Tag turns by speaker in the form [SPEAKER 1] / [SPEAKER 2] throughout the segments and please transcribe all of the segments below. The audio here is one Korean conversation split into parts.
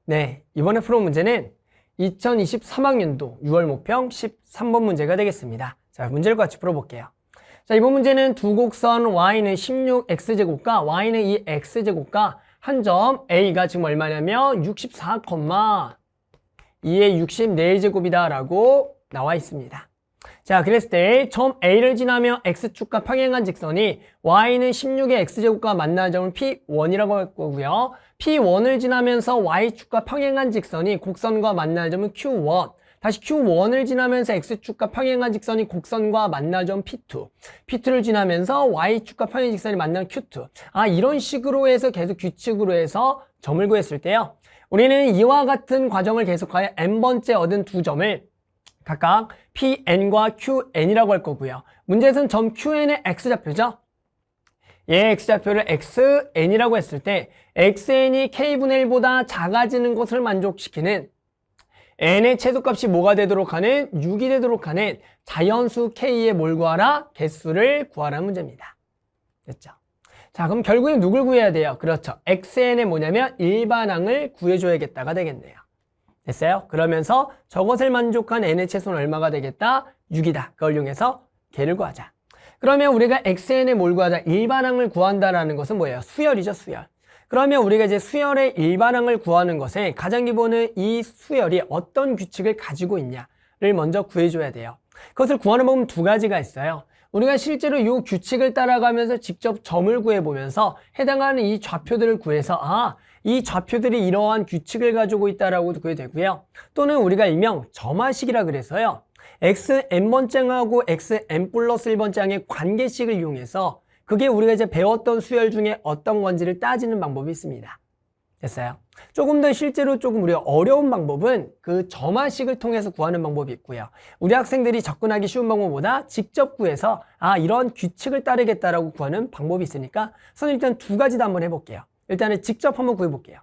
[SPEAKER 1] 네, 이번에 풀어온 문제는 2023학년도 6월 목평 13번 문제가 되겠습니다. 자, 문제를 같이 풀어볼게요. 자, 이번 문제는 두 곡선 y는 16x제곱과 y는 2x제곱과 한 점 a가 지금 얼마냐면 64, 2의 64제곱이다 라고 나와 있습니다. 자, 그랬을 때 점 A를 지나며 X축과 평행한 직선이 Y는 16의 X제곱과 만나는 점을 P1이라고 할 거고요. P1을 지나면서 Y축과 평행한 직선이 곡선과 만나는 점은 Q1. 다시 Q1을 지나면서 X축과 평행한 직선이 곡선과 만나는 점 P2. P2를 지나면서 Y축과 평행한 직선이 만나는 Q2. 이런 식으로 해서 계속 규칙으로 해서 점을 구했을 때요. 우리는 이와 같은 과정을 계속하여 n번째 얻은 두 점을 각각 Pn과 Qn이라고 할 거고요. 문제에서는 점 Qn의 X좌표죠. 얘 X좌표를 XN이라고 했을 때 XN이 K분의 1보다 작아지는 것을 만족시키는 N의 최소값이 뭐가 되도록 하는 6이 되도록 하는 자연수 K의 뭘 구하라? 개수를 구하라는 문제입니다. 됐죠? 자, 그럼 결국엔 누굴 구해야 돼요? 그렇죠. XN의 뭐냐면 일반항을 구해줘야겠다가 되겠네요. 됐어요? 그러면서 저것을 만족한 n의 최소는 얼마가 되겠다? 6이다. 그걸 이용해서 걔를 구하자. 그러면 우리가 xn의 뭘 구하자? 일반항을 구한다라는 것은 뭐예요? 수열이죠, 수열. 그러면 우리가 이제 수열의 일반항을 구하는 것에 가장 기본은 이 수열이 어떤 규칙을 가지고 있냐를 먼저 구해줘야 돼요. 그것을 구하는 방법은 두 가지가 있어요. 우리가 실제로 이 규칙을 따라가면서 직접 점을 구해보면서 해당하는 이 좌표들을 구해서 이 좌표들이 이러한 규칙을 가지고 있다라고 구해야 되고요. 또는 우리가 일명 점화식이라 그래서요. xn번째하고 xn 플러스 1번째 항의 관계식을 이용해서 그게 우리가 이제 배웠던 수열 중에 어떤 건지를 따지는 방법이 있습니다. 됐어요? 조금 더 실제로 조금 우리가 어려운 방법은 그 점화식을 통해서 구하는 방법이 있고요. 우리 학생들이 접근하기 쉬운 방법보다 직접 구해서 이런 규칙을 따르겠다라고 구하는 방법이 있으니까 선생님 일단 두 가지 다 한번 해볼게요. 일단은 직접 한번 구해볼게요.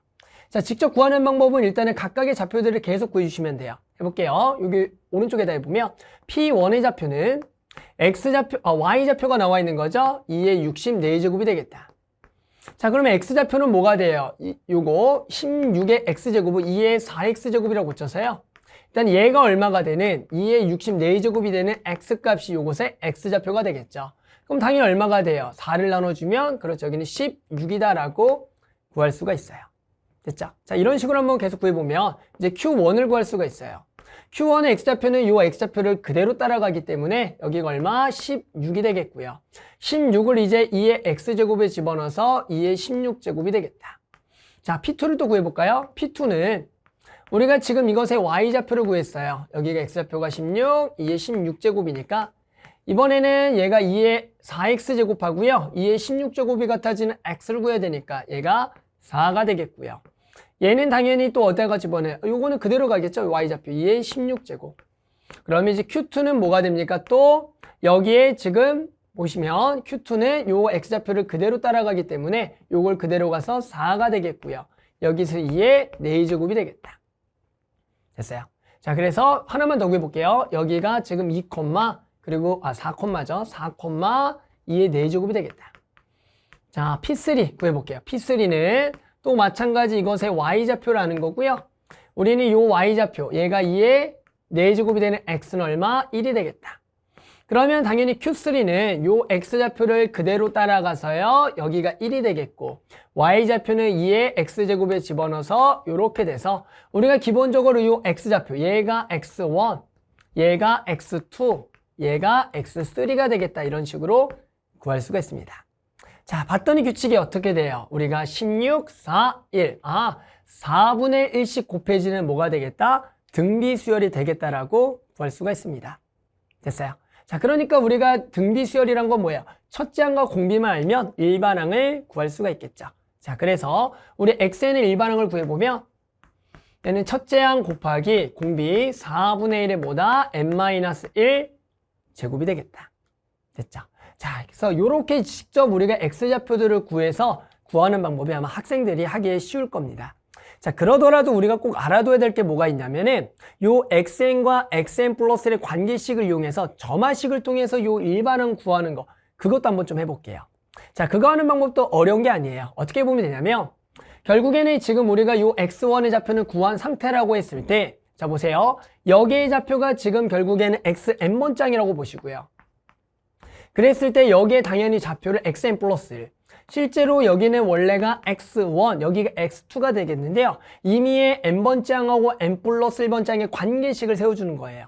[SPEAKER 1] 자, 직접 구하는 방법은 일단은 각각의 좌표들을 계속 구해주시면 돼요. 해볼게요. 여기 오른쪽에다 해보면 P1의 좌표는 Y좌표가 나와 있는 거죠. 2의 64제곱이 되겠다. 자, 그러면 X좌표는 뭐가 돼요? 요거 16의 X제곱은 2의 4X제곱이라고 고쳐서요. 일단 얘가 얼마가 되는 2의 64제곱이 되는 X값이 요것의 X좌표가 되겠죠. 그럼 당연히 얼마가 돼요? 4를 나눠주면 그렇죠. 여기는 16이다라고 구할 수가 있어요. 됐죠? 자, 이런 식으로 한번 계속 구해보면 이제 Q1을 구할 수가 있어요. Q1의 X좌표는 요 X좌표를 그대로 따라가기 때문에 여기가 얼마? 16이 되겠고요. 16을 이제 2의 X제곱에 집어넣어서 2의 16제곱이 되겠다. 자, P2를 또 구해볼까요? P2는 우리가 지금 이것의 Y좌표를 구했어요. 여기가 X좌표가 16, 2의 16제곱이니까 이번에는 얘가 2의 4X제곱하고요. 2의 16제곱이 같아지는 X를 구해야 되니까 얘가 4가 되겠고요. 얘는 당연히 또 어디다가 집어넣어요? 요거는 그대로 가겠죠? Y좌표 2의 16제곱. 그러면 이제 Q2는 뭐가 됩니까? 또 여기에 지금 보시면 Q2는 요 X좌표를 그대로 따라가기 때문에 요걸 그대로 가서 4가 되겠고요. 여기서 2의 4제곱이 되겠다. 됐어요? 자, 그래서 하나만 더 구해볼게요. 여기가 지금 2, 그리고 4죠. 4,2의 4제곱이 되겠다. 자, P3 구해볼게요. P3는 또 마찬가지 이것의 Y좌표라는 거고요. 우리는 요 Y좌표, 얘가 2의 4제곱이 되는 X는 얼마? 1이 되겠다. 그러면 당연히 Q3는 요 X좌표를 그대로 따라가서요. 여기가 1이 되겠고 Y좌표는 2의 X제곱에 집어넣어서 요렇게 돼서 우리가 기본적으로 요 X좌표, 얘가 X1, 얘가 X2, 얘가 X3가 되겠다. 이런 식으로 구할 수가 있습니다. 자, 봤더니 규칙이 어떻게 돼요? 우리가 16, 4, 1. 4분의 1씩 곱해지는 뭐가 되겠다? 등비수열이 되겠다라고 구할 수가 있습니다. 됐어요? 자, 그러니까 우리가 등비수열이란 건 뭐예요? 첫째 항과 공비만 알면 일반항을 구할 수가 있겠죠. 자, 그래서 우리 xn의 일반항을 구해보면 얘는 첫째 항 곱하기 공비 4분의 1의 뭐다? n-1 제곱이 되겠다. 됐죠? 자, 그래서 이렇게 직접 우리가 X좌표들을 구해서 구하는 방법이 아마 학생들이 하기에 쉬울 겁니다. 자, 그러더라도 우리가 꼭 알아둬야 될 게 뭐가 있냐면은 요 XN과 XN 플러스의 관계식을 이용해서 점화식을 통해서 요 일반항 구하는 거, 그것도 한번 좀 해볼게요. 자, 그거 하는 방법도 어려운 게 아니에요. 어떻게 보면 되냐면 결국에는 지금 우리가 요 x1의 좌표는 구한 상태라고 했을 때, 자 보세요. 여기의 좌표가 지금 결국에는 xn번장이라고 보시고요. 그랬을 때 여기에 당연히 좌표를 xn 플러스 1. 실제로 여기는 원래가 x1, 여기가 x2가 되겠는데요. 이미의 n번장하고 n 플러스 1번장의 관계식을 세워주는 거예요.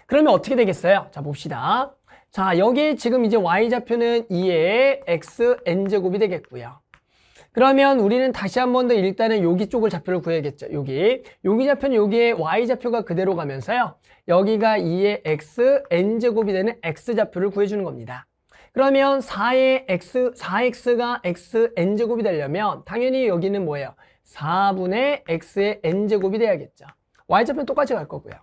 [SPEAKER 1] 그러면 어떻게 되겠어요? 자 봅시다. 자 여기 지금 이제 y좌표는 2의 xn제곱이 되겠고요. 그러면 우리는 다시 한 번 더 일단은 여기 쪽을 좌표를 구해야겠죠. 여기 좌표는 여기에 y좌표가 그대로 가면서요. 여기가 2의 xn제곱이 되는 x좌표를 구해주는 겁니다. 그러면 4x가 xn제곱이 되려면 당연히 여기는 뭐예요? 4분의 x의 n제곱이 돼야겠죠. y좌표는 똑같이 갈 거고요.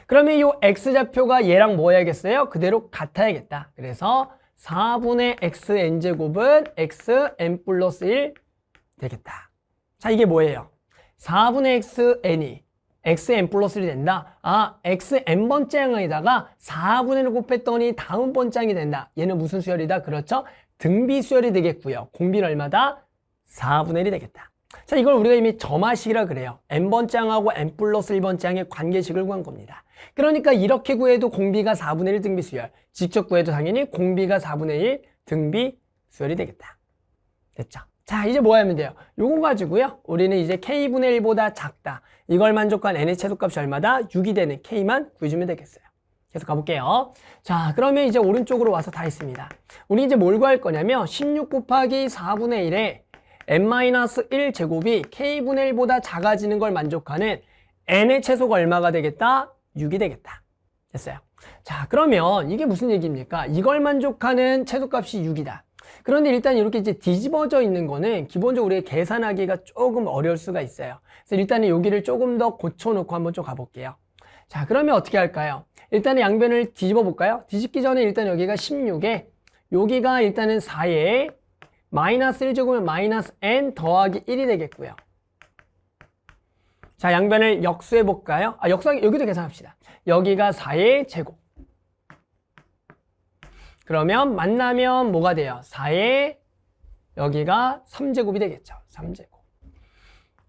[SPEAKER 1] 그러면 이 x좌표가 얘랑 뭐 해야겠어요? 그대로 같아야겠다. 그래서 4분의 xn제곱은 xn 플러스 1 되겠다. 자, 이게 뭐예요? 4분의 xn이 xn 플러스 1이 된다. 아, xn번장에다가 4분의 1을 곱했더니 다음 번장이 된다. 얘는 무슨 수열이다? 그렇죠? 등비 수열이 되겠고요. 공비는 얼마다? 4분의 1이 되겠다. 자, 이걸 우리가 이미 점화식이라 그래요. n번장하고 n 플러스 1번장의 관계식을 구한 겁니다. 그러니까 이렇게 구해도 공비가 4분의 1 등비 수열, 직접 구해도 당연히 공비가 4분의 1 등비 수열이 되겠다. 됐죠? 자, 이제 뭐 하면 돼요? 요거 가지고요. 우리는 이제 k분의 1보다 작다. 이걸 만족한 n의 최소값이 얼마다? 6이 되는 k만 구해주면 되겠어요. 계속 가볼게요. 자, 그러면 이제 오른쪽으로 와서 다 했습니다. 우리 이제 뭘 구할 거냐면 16 곱하기 4분의 1에 n-1 제곱이 k분의 1보다 작아지는 걸 만족하는 n의 최소가 얼마가 되겠다? 6이 되겠다. 됐어요. 자, 그러면 이게 무슨 얘기입니까? 이걸 만족하는 최소값이 6이다. 그런데 일단 이렇게 이제 뒤집어져 있는 거는 기본적으로 우리가 계산하기가 조금 어려울 수가 있어요. 그래서 일단은 여기를 조금 더 고쳐놓고 한번 좀 가볼게요. 자, 그러면 어떻게 할까요? 일단은 양변을 뒤집어 볼까요? 뒤집기 전에 일단 여기가 16에 여기가 일단은 4에 마이너스 1제곱은 마이너스 n 더하기 1이 되겠고요. 자, 양변을 역수해 볼까요? 여기도 계산합시다. 여기가 4의 제곱. 그러면 만나면 뭐가 돼요? 4의 여기가 3제곱이 되겠죠. 3제곱.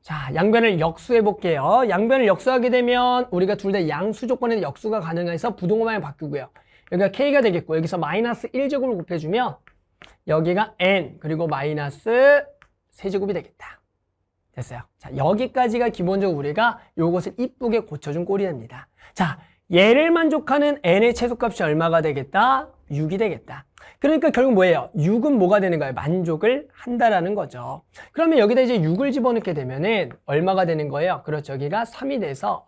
[SPEAKER 1] 자, 양변을 역수해 볼게요. 양변을 역수하게 되면 우리가 둘 다 양수 조건에서 역수가 가능해서 부동호방이 바뀌고요. 여기가 k가 되겠고 여기서 마이너스 1제곱을 곱해주면 여기가 n 그리고 마이너스 3제곱이 되겠다. 됐어요. 자, 여기까지가 기본적으로 우리가 요것을 이쁘게 고쳐준 꼴이 됩니다. 자, 얘를 만족하는 n의 최소값이 얼마가 되겠다? 6이 되겠다. 그러니까 결국 뭐예요? 6은 뭐가 되는 거예요? 만족을 한다라는 거죠. 그러면 여기다 이제 6을 집어넣게 되면은 얼마가 되는 거예요? 그렇죠. 여기가 3이 돼서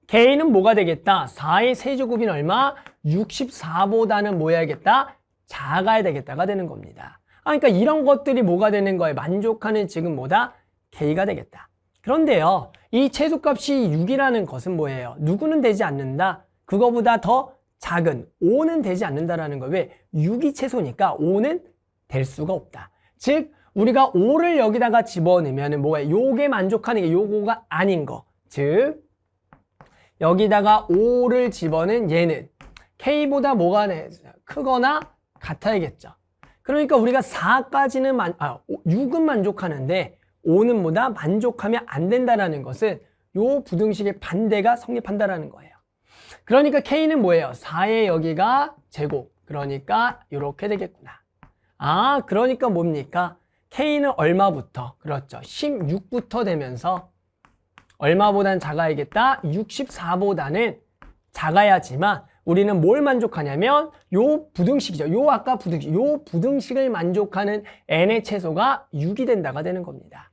[SPEAKER 1] k는 뭐가 되겠다? 4의 세제곱인 얼마? 64보다는 뭐 해야겠다? 작아야 되겠다가 되는 겁니다. 그러니까 이런 것들이 뭐가 되는 거예요? 만족하는 지금 뭐다? k가 되겠다. 그런데요, 이 최소값이 6이라는 것은 뭐예요? 누구는 되지 않는다? 그거보다 더 작은 5는 되지 않는다라는 거예요. 왜? 6이 최소니까 5는 될 수가 없다. 즉, 우리가 5를 여기다가 집어넣으면 뭐예요? 요게 만족하는 게 요거가 아닌 거. 즉, 여기다가 5를 집어넣은 얘는 k보다 뭐가 크거나 같아야겠죠. 그러니까 우리가 4까지는 6은 만족하는데 5는 뭐다? 만족하면 안 된다라는 것은 요 부등식의 반대가 성립한다라는 거예요. 그러니까 k는 뭐예요? 4의 여기가 제곱. 그러니까 이렇게 되겠구나. 그러니까 뭡니까? k는 얼마부터? 그렇죠. 16부터 되면서 얼마보다는 작아야겠다? 64보다는 작아야지만 우리는 뭘 만족하냐면 요 부등식이죠. 요 아까 부등식. 요 부등식을 만족하는 n의 최소가 6이 된다가 되는 겁니다.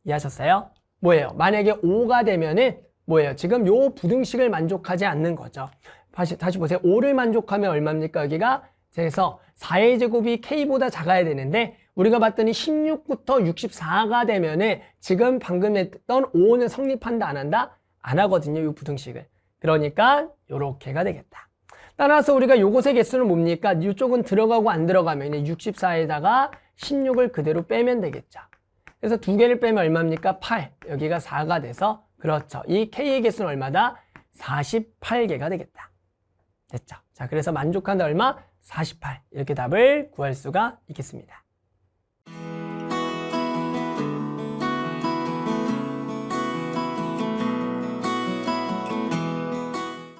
[SPEAKER 1] 이해하셨어요? 뭐예요? 만약에 5가 되면은 뭐예요? 지금 요 부등식을 만족하지 않는 거죠. 다시 보세요. 5를 만족하면 얼마입니까? 여기가 그래서 4의 제곱이 k보다 작아야 되는데 우리가 봤더니 16부터 64가 되면은 지금 방금 했던 5는 성립한다 안 한다? 안 하거든요. 이 부등식을. 그러니까 요렇게가 되겠다. 따라서 우리가 요것의 개수는 뭡니까? 이쪽은 들어가고 안 들어가면 64에다가 16을 그대로 빼면 되겠죠. 그래서 두 개를 빼면 얼마입니까? 8. 여기가 4가 돼서 그렇죠. 이 k의 개수는 얼마다? 48개가 되겠다. 됐죠? 자, 그래서 만족한다 얼마? 48. 이렇게 답을 구할 수가 있겠습니다.